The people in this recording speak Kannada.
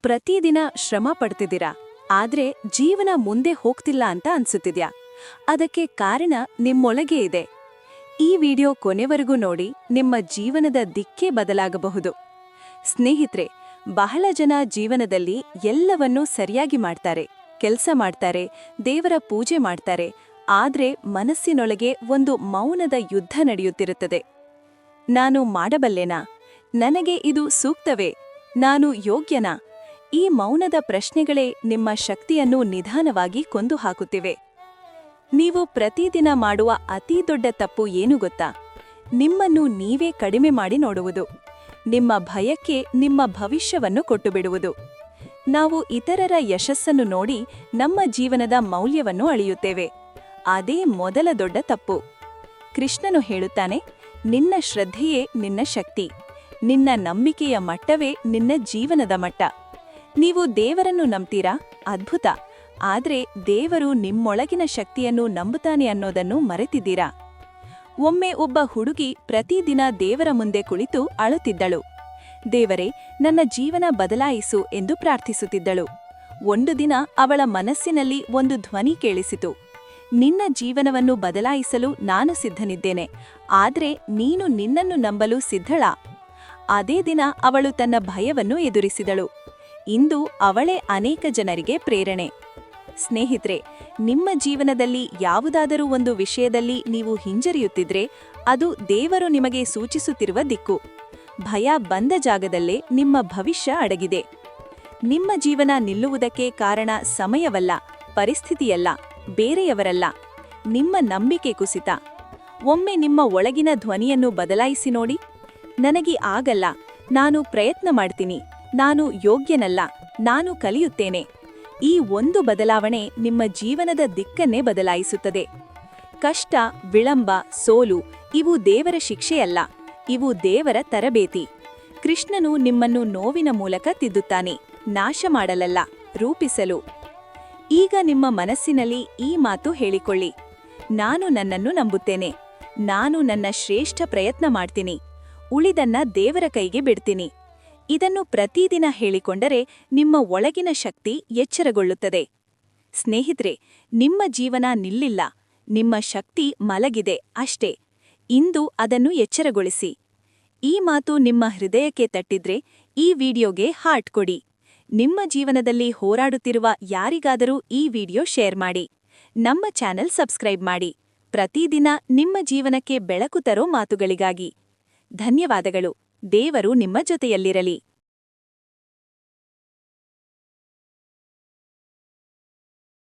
ಪ್ರತಿದಿನ ಶ್ರಮ ಪಡ್ತಿದ್ದೀರಾ, ಆದ್ರೆ ಜೀವನ ಮುಂದೆ ಹೋಗ್ತಿಲ್ಲ ಅಂತ ಅನ್ಸುತ್ತಿದ್ಯಾ? ಅದಕ್ಕೆ ಕಾರಣ ನಿಮ್ಮೊಳಗೆ ಇದೆ. ಈ ವಿಡಿಯೋ ಕೊನೆವರೆಗೂ ನೋಡಿ, ನಿಮ್ಮ ಜೀವನದ ದಿಕ್ಕೇ ಬದಲಾಗಬಹುದು. ಸ್ನೇಹಿತರೆ, ಬಹಳ ಜನ ಜೀವನದಲ್ಲಿ ಎಲ್ಲವನ್ನೂ ಸರಿಯಾಗಿ ಮಾಡ್ತಾರೆ, ಕೆಲಸ ಮಾಡ್ತಾರೆ, ದೇವರ ಪೂಜೆ ಮಾಡ್ತಾರೆ, ಆದ್ರೆ ಮನಸ್ಸಿನೊಳಗೆ ಒಂದು ಮೌನದ ಯುದ್ಧ ನಡೆಯುತ್ತಿರುತ್ತದೆ. ನಾನು ಮಾಡಬಲ್ಲೆನಾ? ನನಗೆ ಇದು ಸೂಕ್ತವೇ? ನಾನು ಯೋಗ್ಯನಾ? ಈ ಮೌನದ ಪ್ರಶ್ನೆಗಳೇ ನಿಮ್ಮ ಶಕ್ತಿಯನ್ನು ನಿಧಾನವಾಗಿ ಕೊಂದು ಹಾಕುತ್ತಿವೆ. ನೀವು ಪ್ರತಿದಿನ ಮಾಡುವ ಅತೀ ದೊಡ್ಡ ತಪ್ಪು ಏನು ಗೊತ್ತಾ? ನಿಮ್ಮನ್ನು ನೀವೇ ಕಡಿಮೆ ಮಾಡಿ ನೋಡುವುದು. ನಿಮ್ಮ ಭಯಕ್ಕೆ ನಿಮ್ಮ ಭವಿಷ್ಯವನ್ನು ಕೊಟ್ಟುಬಿಡುವುದು. ನಾವು ಇತರರ ಯಶಸ್ಸನ್ನು ನೋಡಿ ನಮ್ಮ ಜೀವನದ ಮೌಲ್ಯವನ್ನು ಅಳೆಯುತ್ತೇವೆ. ಅದೇ ಮೊದಲ ದೊಡ್ಡ ತಪ್ಪು. ಕೃಷ್ಣನು ಹೇಳುತ್ತಾನೆ, ನಿನ್ನ ಶ್ರದ್ಧೆಯೇ ನಿನ್ನ ಶಕ್ತಿ, ನಿನ್ನ ನಂಬಿಕೆಯ ಮಟ್ಟವೇ ನಿನ್ನ ಜೀವನದ ಮಟ್ಟ. ನೀವು ದೇವರನ್ನು ನಂಬ್ತೀರಾ? ಅದ್ಭುತ. ಆದ್ರೆ ದೇವರು ನಿಮ್ಮೊಳಗಿನ ಶಕ್ತಿಯನ್ನು ನಂಬುತ್ತಾನೆ ಅನ್ನೋದನ್ನು ಮರೆತಿದ್ದೀರಾ? ಒಮ್ಮೆ ಒಬ್ಬ ಹುಡುಗಿ ಪ್ರತಿದಿನ ದೇವರ ಮುಂದೆ ಕುಳಿತು ಅಳುತ್ತಿದ್ದಳು. ದೇವರೇ, ನನ್ನ ಜೀವನ ಬದಲಾಯಿಸು ಎಂದು ಪ್ರಾರ್ಥಿಸುತ್ತಿದ್ದಳು. ಒಂದು ದಿನ ಅವಳ ಮನಸ್ಸಿನಲ್ಲಿ ಒಂದು ಧ್ವನಿ ಕೇಳಿಸಿತು. ನಿನ್ನ ಜೀವನವನ್ನು ಬದಲಾಯಿಸಲು ನಾನು ಸಿದ್ಧನಿದ್ದೇನೆ, ಆದ್ರೆ ನೀನು ನಿನ್ನನ್ನು ನಂಬಲು ಸಿದ್ಧಳಾ? ಅದೇ ದಿನ ಅವಳು ತನ್ನ ಭಯವನ್ನು ಎದುರಿಸಿದಳು. ಇಂದು ಅವಳೇ ಅನೇಕ ಜನರಿಗೆ ಪ್ರೇರಣೆ. ಸ್ನೇಹಿತರೆ, ನಿಮ್ಮ ಜೀವನದಲ್ಲಿ ಯಾವುದಾದರೂ ಒಂದು ವಿಷಯದಲ್ಲಿ ನೀವು ಹಿಂಜರಿಯುತ್ತಿದ್ರೆ, ಅದು ದೇವರು ನಿಮಗೆ ಸೂಚಿಸುತ್ತಿರುವ ದಿಕ್ಕು. ಭಯ ಬಂದ ಜಾಗದಲ್ಲೇ ನಿಮ್ಮ ಭವಿಷ್ಯ ಅಡಗಿದೆ. ನಿಮ್ಮ ಜೀವನ ನಿಲ್ಲುವುದಕ್ಕೆ ಕಾರಣ ಸಮಯವಲ್ಲ, ಪರಿಸ್ಥಿತಿಯಲ್ಲ, ಬೇರೆಯವರಲ್ಲ, ನಿಮ್ಮ ನಂಬಿಕೆ ಕುಸಿತ. ಒಮ್ಮೆ ನಿಮ್ಮ ಒಳಗಿನ ಧ್ವನಿಯನ್ನು ಬದಲಾಯಿಸಿ ನೋಡಿ. ನನಗೆ ಆಗಲ್ಲ, ನಾನು ಪ್ರಯತ್ನ ಮಾಡ್ತೀನಿ, ನಾನು ಯೋಗ್ಯನಲ್ಲ, ನಾನು ಕಲಿಯುತ್ತೇನೆ. ಈ ಒಂದು ಬದಲಾವಣೆ ನಿಮ್ಮ ಜೀವನದ ದಿಕ್ಕನ್ನೇ ಬದಲಾಯಿಸುತ್ತದೆ. ಕಷ್ಟ, ವಿಳಂಬ, ಸೋಲು ಇವು ದೇವರ ಶಿಕ್ಷೆಯಲ್ಲ, ಇವು ದೇವರ ತರಬೇತಿ. ಕೃಷ್ಣನು ನಿಮ್ಮನ್ನು ನೋವಿನ ಮೂಲಕ ತಿದ್ದುತ್ತಾನೆ, ನಾಶ ಮಾಡಲಲ್ಲ, ರೂಪಿಸಲು. ಈಗ ನಿಮ್ಮ ಮನಸ್ಸಿನಲ್ಲಿ ಈ ಮಾತು ಹೇಳಿಕೊಳ್ಳಿ: ನಾನು ನನ್ನನ್ನು ನಂಬುತ್ತೇನೆ, ನಾನು ನನ್ನ ಶ್ರೇಷ್ಠ ಪ್ರಯತ್ನ ಮಾಡ್ತೀನಿ, ಉಳಿದನ್ನ ದೇವರ ಕೈಗೆ ಬಿಡ್ತೀನಿ. ಇದನ್ನು ಪ್ರತಿದಿನ ಹೇಳಿಕೊಂಡರೆ ನಿಮ್ಮ ಒಳಗಿನ ಶಕ್ತಿ ಎಚ್ಚರಗೊಳ್ಳುತ್ತದೆ. ಸ್ನೇಹಿತರೆ, ನಿಮ್ಮ ಜೀವನ ನಿಲ್ಲಿಲ್ಲ, ನಿಮ್ಮ ಶಕ್ತಿ ಮಲಗಿದೆ ಅಷ್ಟೇ. ಇಂದು ಅದನ್ನು ಎಚ್ಚರಗೊಳಿಸಿ. ಈ ಮಾತು ನಿಮ್ಮ ಹೃದಯಕ್ಕೆ ತಟ್ಟಿದ್ರೆ ಈ ವಿಡಿಯೋಗೆ ಹಾರ್ಟ್ ಕೊಡಿ. ನಿಮ್ಮ ಜೀವನದಲ್ಲಿ ಹೋರಾಡುತ್ತಿರುವ ಯಾರಿಗಾದರೂ ಈ ವಿಡಿಯೋ ಶೇರ್ ಮಾಡಿ. ನಮ್ಮ ಚಾನೆಲ್ ಸಬ್ಸ್ಕ್ರೈಬ್ ಮಾಡಿ. ಪ್ರತಿದಿನ ನಿಮ್ಮ ಜೀವನಕ್ಕೆ ಬೆಳಕು ತರೋ ಮಾತುಗಳಿಗಾಗಿ. ಧನ್ಯವಾದಗಳು. ದೇವರು ನಿಮ್ಮ ಜೊತೆಯಲ್ಲಿರಲಿ.